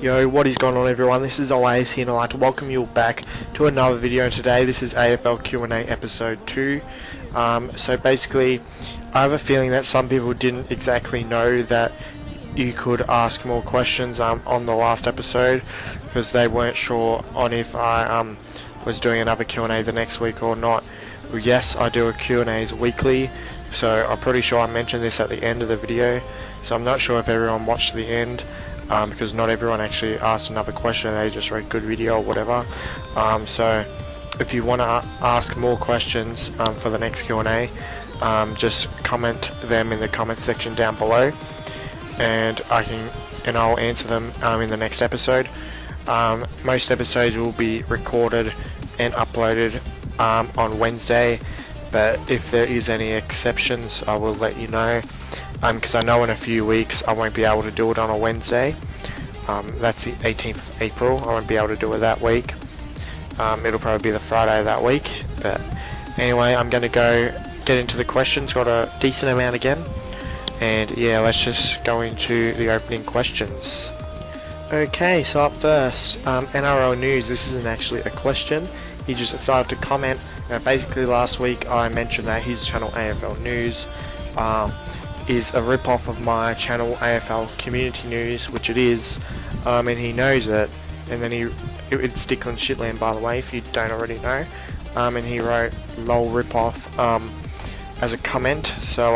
Yo, what is going on everyone? This is Oais here and I'd like to welcome you back to another video today. This is AFL Q&A episode 2. So basically, I have a feeling that some people didn't exactly know that you could ask more questions on the last episode because they weren't sure on if I was doing another Q&A the next week or not. Well, yes, I do a Q&As weekly, so I'm pretty sure I mentioned this at the end of the video, so I'm not sure if everyone watched the end. Because not everyone actually asked another question, they just wrote good video or whatever. So if you want to ask more questions for the next Q&A, just comment them in the comment section down below, and I'll answer them in the next episode. Most episodes will be recorded and uploaded on Wednesday, but if there is any exceptions, I will let you know. Because I know in a few weeks I won't be able to do it on a Wednesday. That's the 18th of April. I won't be able to do it that week. It'll probably be the Friday of that week. But anyway, I'm going to go get into the questions. Got a decent amount again. And yeah, let's just go into the opening questions. Okay, so up first, NRL news. This isn't actually a question. He just decided to comment. Basically last week I mentioned that his channel AFL News is a rip-off of my channel AFL Community News, which it is, and he knows it. And then it's Stickland Shitland, by the way, if you don't already know. And he wrote lol rip-off as a comment. So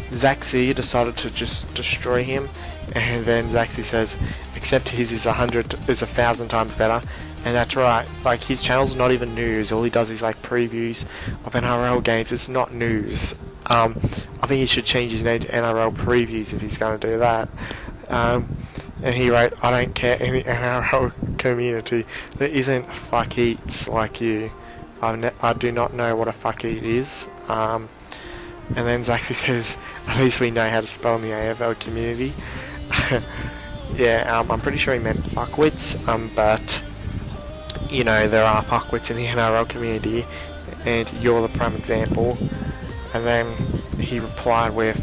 Zaxi decided to just destroy him, and then Zaxi says, except his is 1,000 times better. And that's right, like his channel's not even news. All he does is like previews of NRL games. It's not news. I think he should change his name to NRL Previews if he's going to do that. And he wrote, I don't care any NRL community that isn't fuck eats like you. I do not know what a fuck eat is. And then Zaxi says, at least we know how to spell in the AFL community. Yeah, I'm pretty sure he meant fuckwits, but you know, there are fuckwits in the NRL community, and you're the prime example. And then he replied with,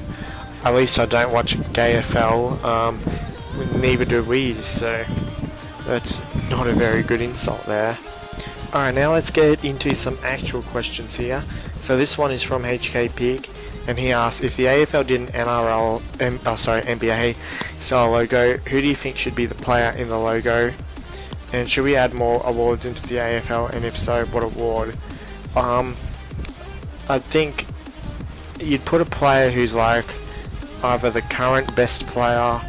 at least I don't watch AFL, neither do we, so that's not a very good insult there. Alright, now let's get into some actual questions here. So this one is from HK Pig, and he asks, if the AFL did an NBA style logo, who do you think should be the player in the logo? And should we add more awards into the AFL, and if so, what award? I think you'd put a player who's like either the current best player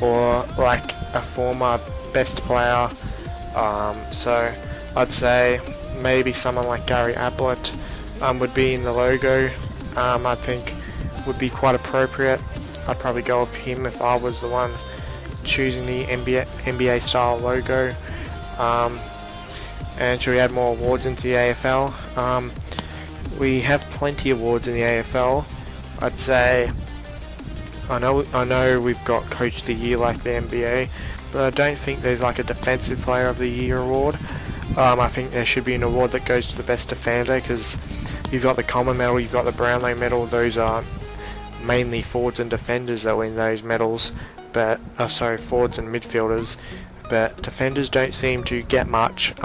or like a former best player. So I'd say maybe someone like Gary Ablett would be in the logo. I think would be quite appropriate. I'd probably go with him if I was the one choosing the NBA style logo. And should we add more awards into the AFL? We have plenty of awards in the AFL. I'd say I know we've got Coach of the Year like the NBA, but I don't think there's like a Defensive Player of the Year award. I think there should be an award that goes to the best defender, because you've got the Common Medal, you've got the Brownlow Medal. Those are mainly forwards and defenders that win those medals, but forwards and midfielders. But defenders don't seem to get much.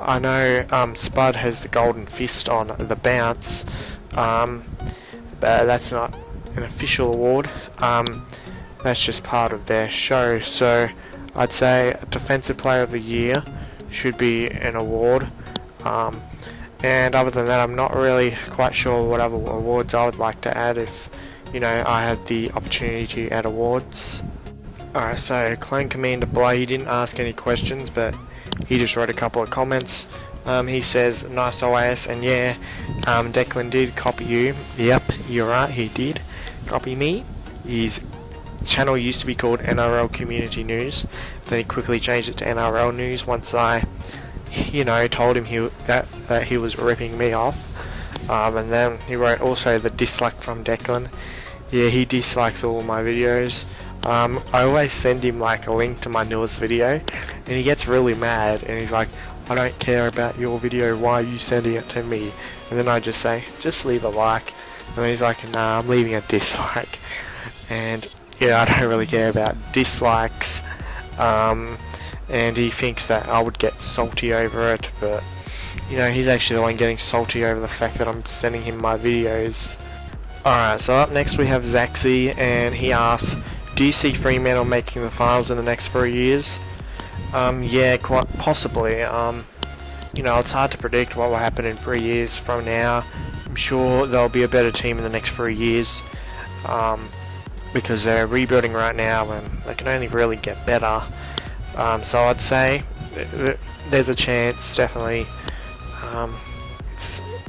I know Spud has the Golden Fist on the bounce, but that's not an official award. That's just part of their show. So I'd say Defensive Player of the Year should be an award. And other than that, I'm not really quite sure what other awards I would like to add if, you know, I had the opportunity to add awards. Alright, so Clone Commander Bly, he didn't ask any questions, but he just wrote a couple of comments. He says, nice OAS, and yeah, Declan did copy you. Yep, you're right, he did copy me. His channel used to be called NRL Community News, then he quickly changed it to NRL News once I, you know, told him that he was ripping me off. And then he wrote also the dislike from Declan. Yeah, he dislikes all my videos. I always send him like a link to my newest video, and he gets really mad, and he's like, I don't care about your video, why are you sending it to me? And then I just say, just leave a like, and then he's like, nah, I'm leaving a dislike. And yeah, I don't really care about dislikes. and he thinks that I would get salty over it, but you know, he's actually the one getting salty over the fact that I'm sending him my videos. Alright, so up next we have Zaxi, and he asks, do you see Fremantle making the finals in the next 3 years? Yeah, quite possibly. You know, it's hard to predict what will happen in 3 years from now. I'm sure there'll be a better team in the next 3 years, because they're rebuilding right now and they can only really get better. So I'd say there's a chance, definitely.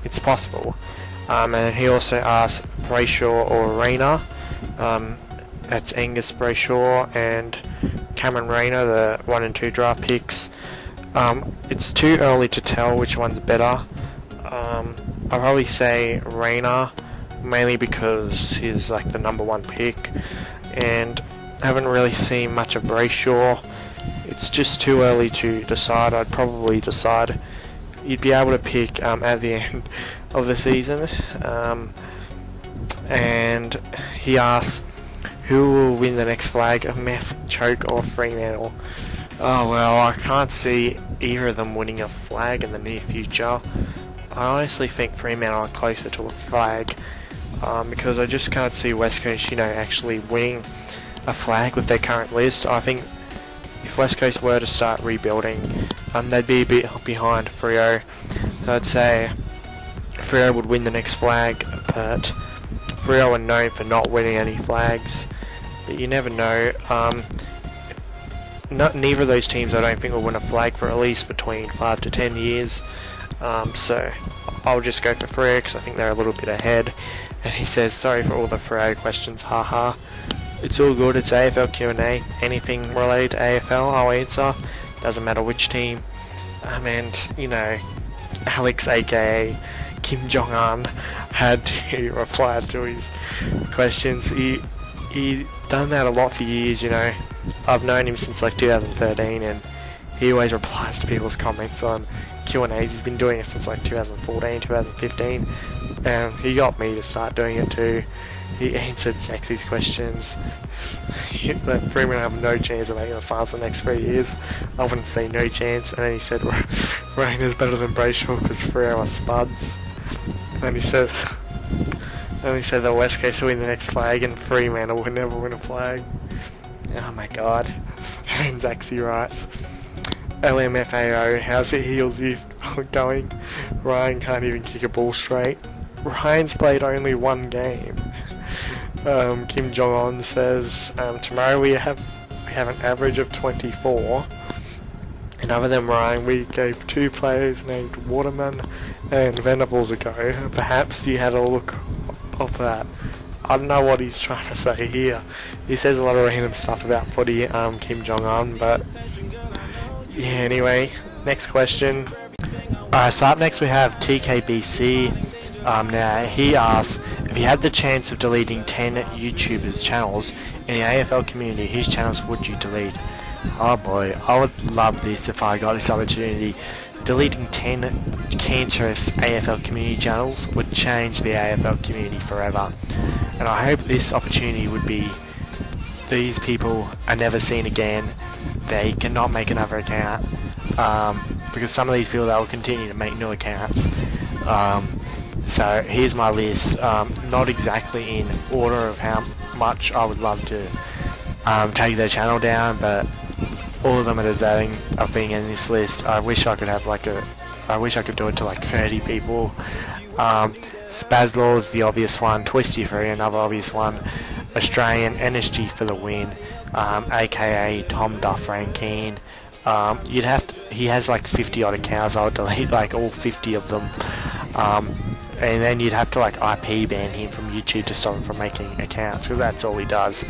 It's possible. And he also asked Brayshaw or Rayner. That's Angus Brayshaw and Cameron Rayner, the 1 and 2 draft picks. It's too early to tell which one's better. I'll probably say Rayner, mainly because he's like the number 1 pick, and I haven't really seen much of Brayshaw. It's just too early to decide. I'd probably decide you'd be able to pick at the end of the season. And he asks, who will win the next flag, of Meth, Choke or Fremantle? Oh well, I can't see either of them winning a flag in the near future. I honestly think Fremantle are closer to a flag, because I just can't see West Coast, you know, actually winning a flag with their current list. I think if West Coast were to start rebuilding, they'd be a bit behind Freo. So I'd say Freo would win the next flag, but Freo are known for not winning any flags. But you never know. Neither of those teams I don't think will win a flag for at least between 5 to 10 years. So I'll just go for Freo because I think they're a little bit ahead. And he says, sorry for all the Freo questions, haha. It's all good, it's AFL Q&A. Anything related to AFL, I'll answer. Doesn't matter which team. And, you know, Alex aka Kim Jong-un had to reply to his questions. He's done that a lot for years, you know. I've known him since like 2013, and he always replies to people's comments on Q&As. He's been doing it since like 2014, 2015, and he got me to start doing it too. He answered Jaxie's questions. But Freeman have no chance of making the finals the next 3 years. I wouldn't say no chance. And then he said Rayner's better than Brayshaw because Freo are spuds. And he said the West Coast will win the next flag and Fremantle will never win a flag. Oh my god. And then Zaxi writes, LMFAO, how's it heels you going? Ryan can't even kick a ball straight. Ryan's played only 1 game. Kim Jong-un says, tomorrow we have an average of 24. And other than Ryan, we gave 2 players named Waterman and Venables a go. Perhaps you had a look of that. I don't know what he's trying to say here. He says a lot of random stuff about footy, Kim Jong-un, but yeah, anyway, next question. So up next we have TKBC. Now he asks, if you had the chance of deleting 10 YouTubers' channels in the AFL community, whose channels would you delete? Oh boy, I would love this if I got this opportunity. Deleting 10 cancerous AFL community channels would change the AFL community forever. And I hope this opportunity would be, these people are never seen again. They cannot make another account. Because some of these people, they will continue to make new accounts. So here's my list, not exactly in order of how much I would love to take their channel down, but all of them are deserving of being in this list. I wish I could have I wish I could do it to like 30 people. Spazlaw is the obvious one, Twisty Free another obvious one, Australian NSG for the win, aka Tom Duff Rankine. He has like 50 odd accounts. I would delete like all 50 of them. And then you'd have to like IP ban him from YouTube to stop him from making accounts, because that's all he does,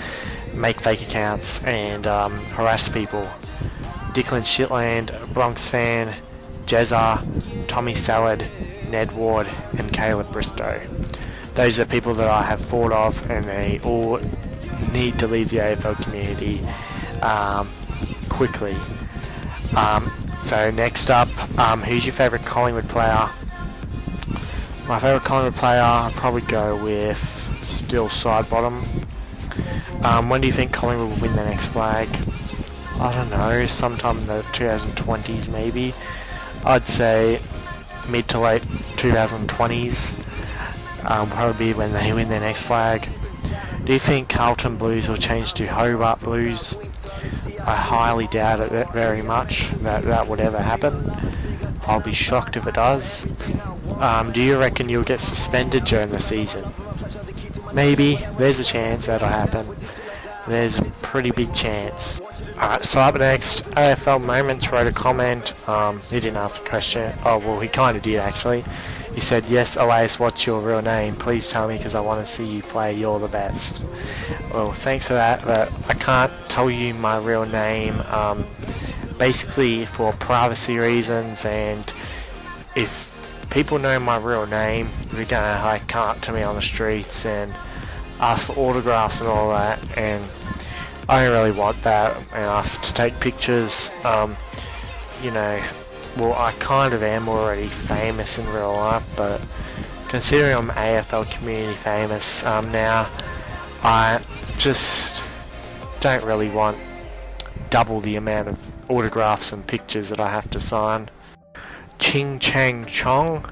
make fake accounts and harass people. Declan Shitland, Bronx Fan, Jezza, Tommy Salad, Ned Ward and Caleb Bristow. Those are people that I have thought of, and they all need to leave the AFL community quickly. So next up, who's your favourite Collingwood player? My favourite Collingwood player, I'd probably go with still Sidebottom. When do you think Collingwood will win the next flag? I don't know, sometime in the 2020s maybe. I'd say mid to late 2020s. Probably when they win their next flag. Do you think Carlton Blues will change to Hobart Blues? I highly doubt it very much that would ever happen. I'll be shocked if it does. Do you reckon you'll get suspended during the season? Maybe. There's a chance that'll happen. There's a pretty big chance. Alright, so up next, AFL Moments wrote a comment. He didn't ask a question. Oh, well, he kind of did actually. He said, "Yes, Oais, what's your real name? Please tell me because I want to see you play. You're the best." Well, thanks for that, but I can't tell you my real name. Basically for privacy reasons, and if people know my real name, they're gonna come up to me on the streets and ask for autographs and all that, and I don't really want that, and ask to take pictures. You know, well, I kind of am already famous in real life, but considering I'm AFL community famous now, I just don't really want double the amount of autographs and pictures that I have to sign. Ching Chang Chong,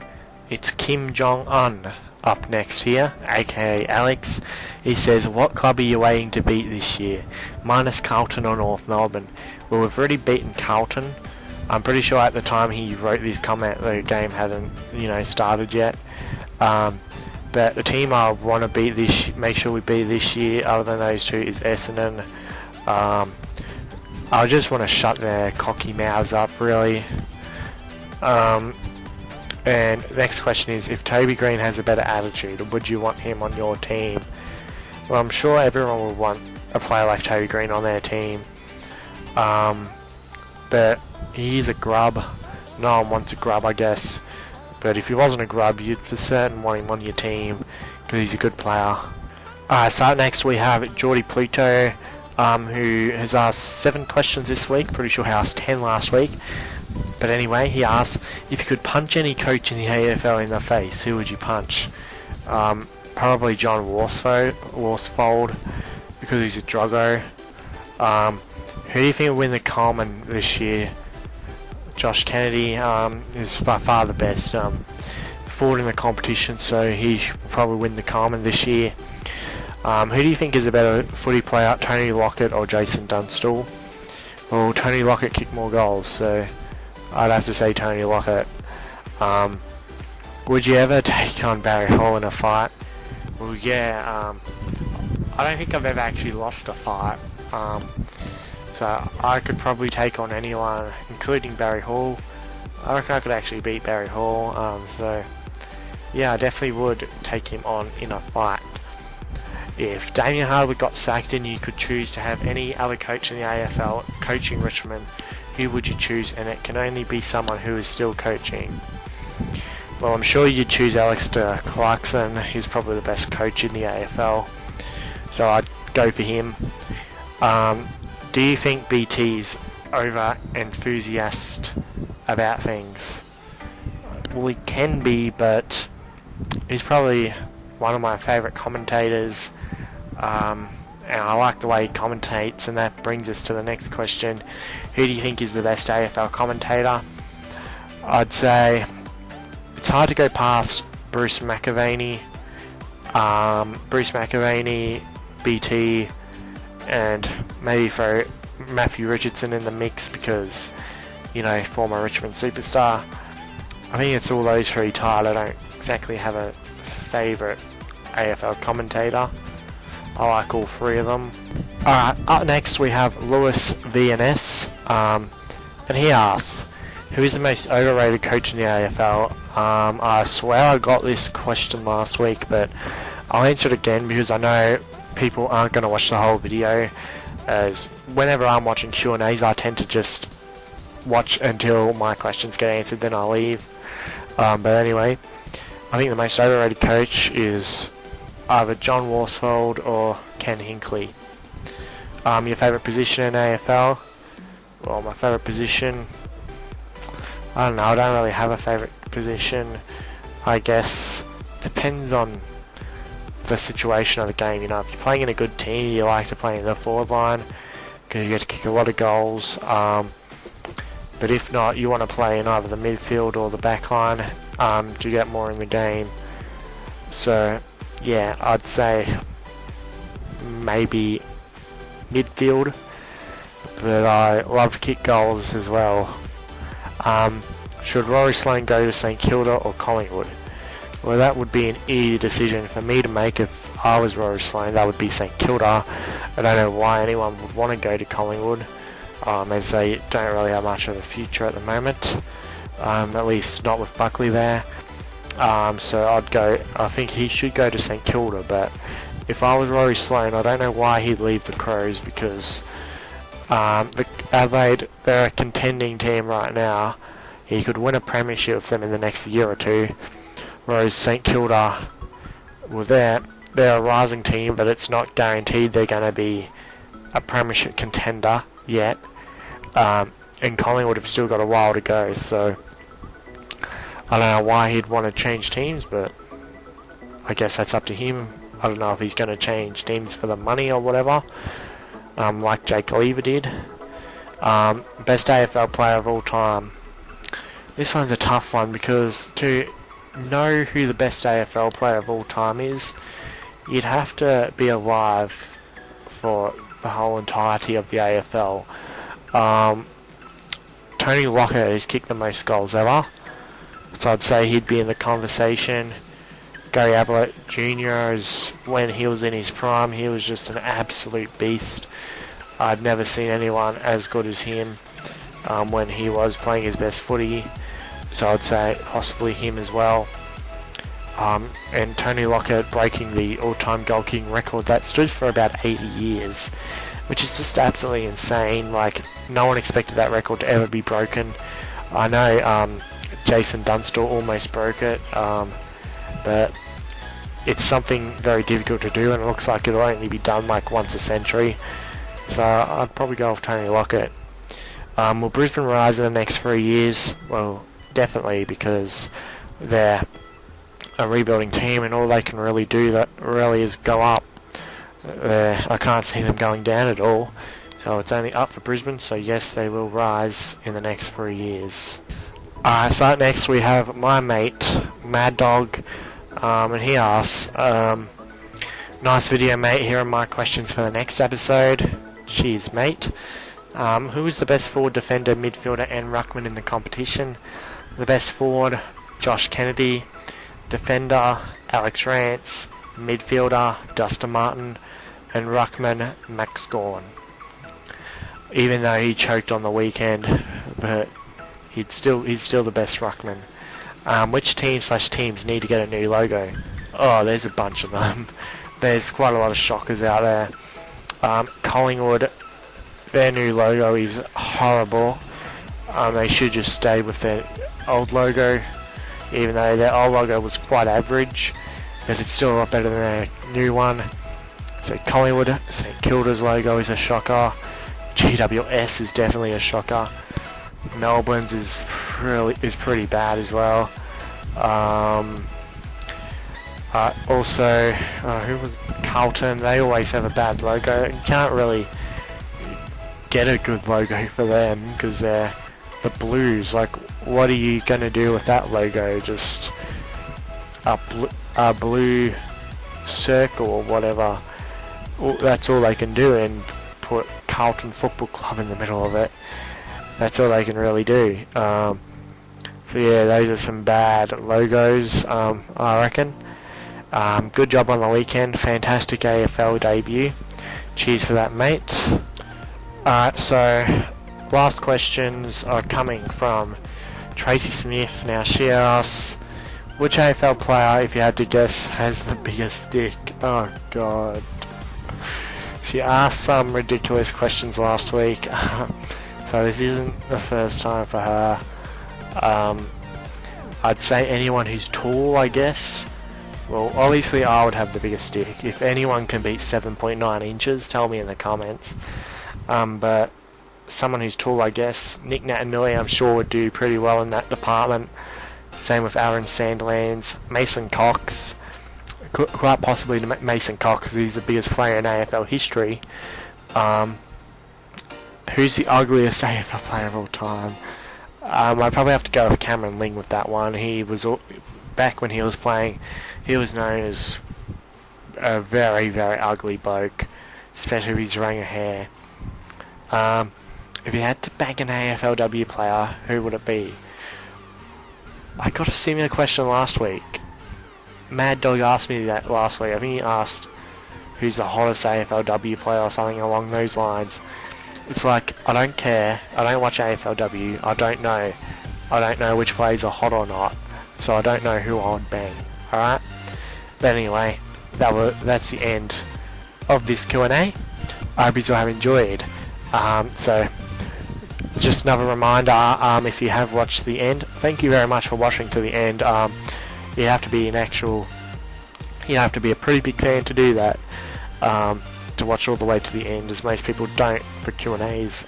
it's Kim Jong-un up next here, aka Alex. He says, "What club are you waiting to beat this year? Minus Carlton or North Melbourne?" Well, we've already beaten Carlton. I'm pretty sure at the time he wrote this comment the game hadn't, started yet. But the team I want to make sure we beat this year, other than those two, is Essendon. I just want to shut their cocky mouths up, really. And the next question is, if Toby Green has a better attitude, would you want him on your team? Well, I'm sure everyone would want a player like Toby Green on their team. But he's a grub. No one wants a grub, I guess. But if he wasn't a grub, you'd for certain want him on your team because he's a good player. So up next we have Geordie Pluto, who has asked 7 questions this week. Pretty sure he asked 10 last week. But anyway, he asks, if you could punch any coach in the AFL in the face, who would you punch? Probably John Worsfold, because he's a druggo. Who do you think will win the Coleman this year? Josh Kennedy is by far the best forward in the competition, so he should probably win the Coleman this year. Who do you think is a better footy player, Tony Lockett or Jason Dunstall? Well, Tony Lockett kicked more goals, so I'd have to say Tony Lockett. Would you ever take on Barry Hall in a fight? Well, yeah, I don't think I've ever actually lost a fight. So I could probably take on anyone, including Barry Hall. I reckon I could actually beat Barry Hall. So yeah, I definitely would take him on in a fight. If Damien Hardwick got sacked and you could choose to have any other coach in the AFL coaching Richmond, who would you choose? And it can only be someone who is still coaching. Well, I'm sure you'd choose Alistair Clarkson. He's probably the best coach in the AFL, so I'd go for him. Do you think BT's over enthusiastic about things? Well, he can be, but he's probably one of my favourite commentators, and I like the way he commentates, and that brings us to the next question. Who do you think is the best AFL commentator? I'd say it's hard to go past Bruce McAvaney, BT, and maybe throw Matthew Richardson in the mix because, former Richmond superstar. I think it's all those 3 tied. I don't exactly have a favourite AFL commentator. I like all 3 of them. Alright, up next we have Lewis VNS, and he asks, who is the most overrated coach in the AFL? I swear I got this question last week, but I'll answer it again because I know people aren't going to watch the whole video, as whenever I'm watching Q&As I tend to just watch until my questions get answered, then I'll leave. But anyway, I think the most overrated coach is either John Worsfold or Ken Hinkley. Your favourite position in AFL? Well, my favourite position, I don't know, I don't really have a favourite position. I guess depends on the situation of the game. If you're playing in a good team, you like to play in the forward line, because you get to kick a lot of goals. But if not, you want to play in either the midfield or the back line to get more in the game. So yeah, I'd say maybe midfield, but I love to kick goals as well. Should Rory Sloane go to St Kilda or Collingwood? Well, that would be an easy decision for me to make if I was Rory Sloane. That would be St Kilda. I don't know why anyone would want to go to Collingwood, as they don't really have much of a future at the moment, at least not with Buckley there. So I think he should go to St Kilda, but if I was Rory Sloane, I don't know why he'd leave the Crows, because the Adelaide, they're a contending team right now. He could win a premiership with them in the next year or two, whereas St Kilda, well, they're a rising team, but it's not guaranteed they're going to be a premiership contender yet, and Collingwood have still got a while to go, so I don't know why he'd want to change teams, but I guess that's up to him. I don't know if he's going to change teams for the money or whatever, like Jake Lever did. Best AFL player of all time. This one's a tough one, because to know who the best AFL player of all time is, you'd have to be alive for the whole entirety of the AFL. Tony Lockett has kicked the most goals ever, so I'd say he'd be in the conversation. Gary Ablett Jr. is, when he was in his prime, he was just an absolute beast. I'd never seen anyone as good as him when he was playing his best footy, so I'd say possibly him as well. And Tony Lockett breaking the all-time goal kicking record that stood for about 80 years, which is just absolutely insane. Like, no one expected that record to ever be broken. I know Jason Dunstall almost broke it, but it's something very difficult to do, and it looks like it'll only be done like once a century. So I'd probably go with Tony Lockett. Will Brisbane rise in the next 3 years? Well, definitely, because they're a rebuilding team, and all they can really do that really is go up. I can't see them going down at all, so it's only up for Brisbane. So yes, they will rise in the next 3 years. So up next we have my mate Mad Dog, and he asks, nice video, mate, here are my questions for the next episode. Cheers, mate. Who is the best forward, defender, midfielder and ruckman in the competition? The best forward, Josh Kennedy. Defender, Alex Rance. Midfielder, Dustin Martin. And ruckman, Max Gawn. Even though he choked on the weekend, but he's still the best ruckman. Which teams need to get a new logo? Oh, there's a bunch of them. There's quite a lot of shockers out there. Collingwood, their new logo is horrible. They should just stay with their old logo, even though their old logo was quite average, because it's still a lot better than their new one. So Collingwood, St Kilda's logo is a shocker. GWS is definitely a shocker. Melbourne's is pretty bad as well. Also, who was Carlton? They always have a bad logo. You can't really get a good logo for them because they're the Blues. Like, what are you gonna do with that logo? Just a blue circle or whatever. That's all they can do, and put Carlton Football Club in the middle of it. That's all they can really do. So yeah, those are some bad logos, I reckon. Good job on the weekend. Fantastic AFL debut. Cheers for that, mate. Alright, so last questions are coming from Tracy Smith. Now she asks, which AFL player, if you had to guess, has the biggest dick? Oh god. She asked some ridiculous questions last week, so this isn't the first time for her. I'd say anyone who's tall, I guess. Well, obviously I would have the biggest dick. If anyone can beat 7.9 inches, tell me in the comments. But someone who's tall, I guess. Nick Natanui, I'm sure, would do pretty well in that department. Same with Aaron Sandlands. Mason Cox. Quite possibly Mason Cox, because he's the biggest player in AFL history. who's the ugliest AFL player of all time? I'd probably have to go with Cameron Ling with that one. He was back when he was playing. He was known as a very, very ugly bloke, especially with his ring of hair. If you had to bank an AFLW player, who would it be? I got a similar question last week. Mad Dog asked me that last week. I think he asked who's the hottest AFLW player or something along those lines. It's like, I don't care. I don't watch AFLW. I don't know. I don't know which players are hot or not. So I don't know who I would bang. Alright? But anyway, that's the end of this Q&A. I hope you all have enjoyed. So, just another reminder, if you have watched the end, thank you very much for watching to the end. You have to be you have to be a pretty big fan to do that, to watch all the way to the end, as most people don't for Q&As,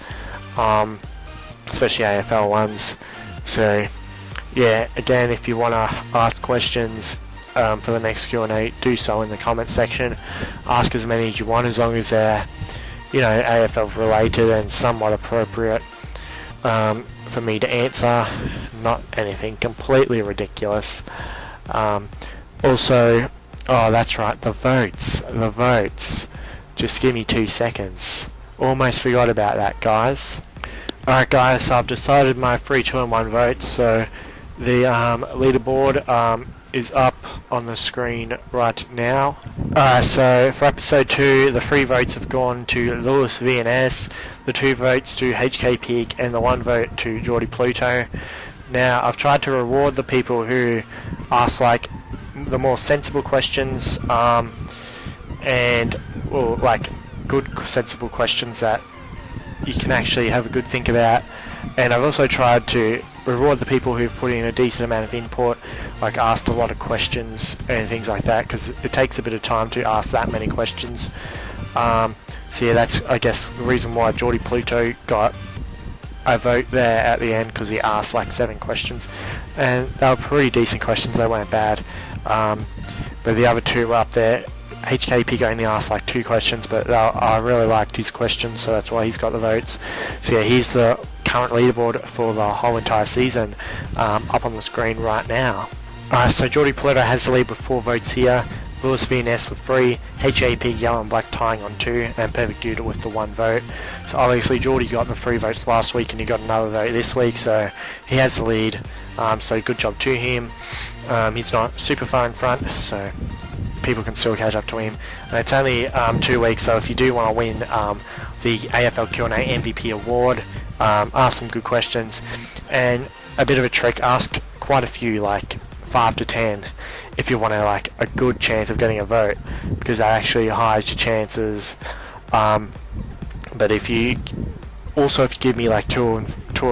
especially AFL ones. So yeah, again, if you want to ask questions for the next Q&A, do so in the comments section. Ask as many as you want, as long as they're, you know, AFL related and somewhat appropriate for me to answer, not anything completely ridiculous. Also, oh, that's right, the votes. Just give me 2 seconds. Almost forgot about that, guys. Alright guys, so I've decided my 3, 2 and 1 votes. So the leaderboard is up on the screen right now. So for episode 2, the 3 votes have gone to Lewis VNS, the 2 votes to HK Pig, and the 1 vote to Geordie Pluto. Now, I've tried to reward the people who ask like the more sensible questions, and well, like good sensible questions that you can actually have a good think about. And I've also tried to reward the people who've put in a decent amount of input, like asked a lot of questions and things like that, because it takes a bit of time to ask that many questions. So yeah, that's, I guess, the reason why Geordie Pluto got a vote there at the end, because he asked like 7 questions, and they were pretty decent questions. They weren't bad, but the other 2 were up there. HK Pig only asked like 2 questions, but I really liked his questions, so that's why he's got the votes. So yeah, here's the current leaderboard for the whole entire season, up on the screen right now. So Geordie Pluto has the lead with 4 votes here, Lewis VNS with 3, HK Pig, Yellow and Black tying on 2, and Perfect Dude with the 1 vote. So obviously Geordie got the 3 votes last week, and he got another vote this week, so he has the lead. So good job to him. He's not super far in front, so people can still catch up to him. And it's only 2 weeks, so if you do want to win the AFL Q&A MVP award, ask some good questions, and a bit of a trick, ask quite a few, like 5 to 10, if you want to like a good chance of getting a vote, because that actually highs your chances. But if you give me like 2 or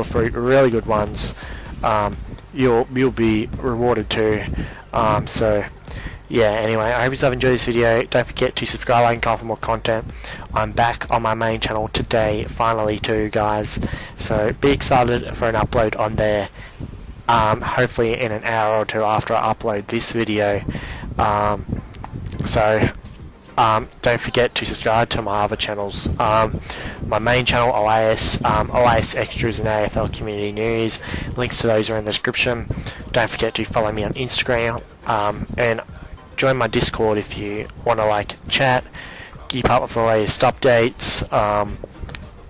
3 really good ones, you'll be rewarded too. So yeah, anyway, I hope you have enjoyed this video. Don't forget to subscribe, like, and comment for more content. I'm back on my main channel today, finally too, guys. So be excited for an upload on there. Hopefully in an hour or 2 after I upload this video. Don't forget to subscribe to my other channels. My main channel, Oais, Oais Extras and AFL Community News. Links to those are in the description. Don't forget to follow me on Instagram, and join my Discord if you want to like chat, keep up with the latest updates.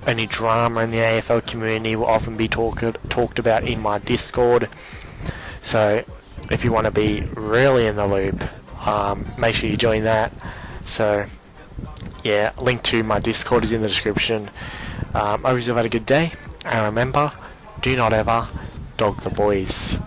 Any drama in the AFL community will often be talked about in my Discord. So if you want to be really in the loop, make sure you join that. So yeah, link to my Discord is in the description. I hope you've had a good day, and remember, do not ever dog the boys.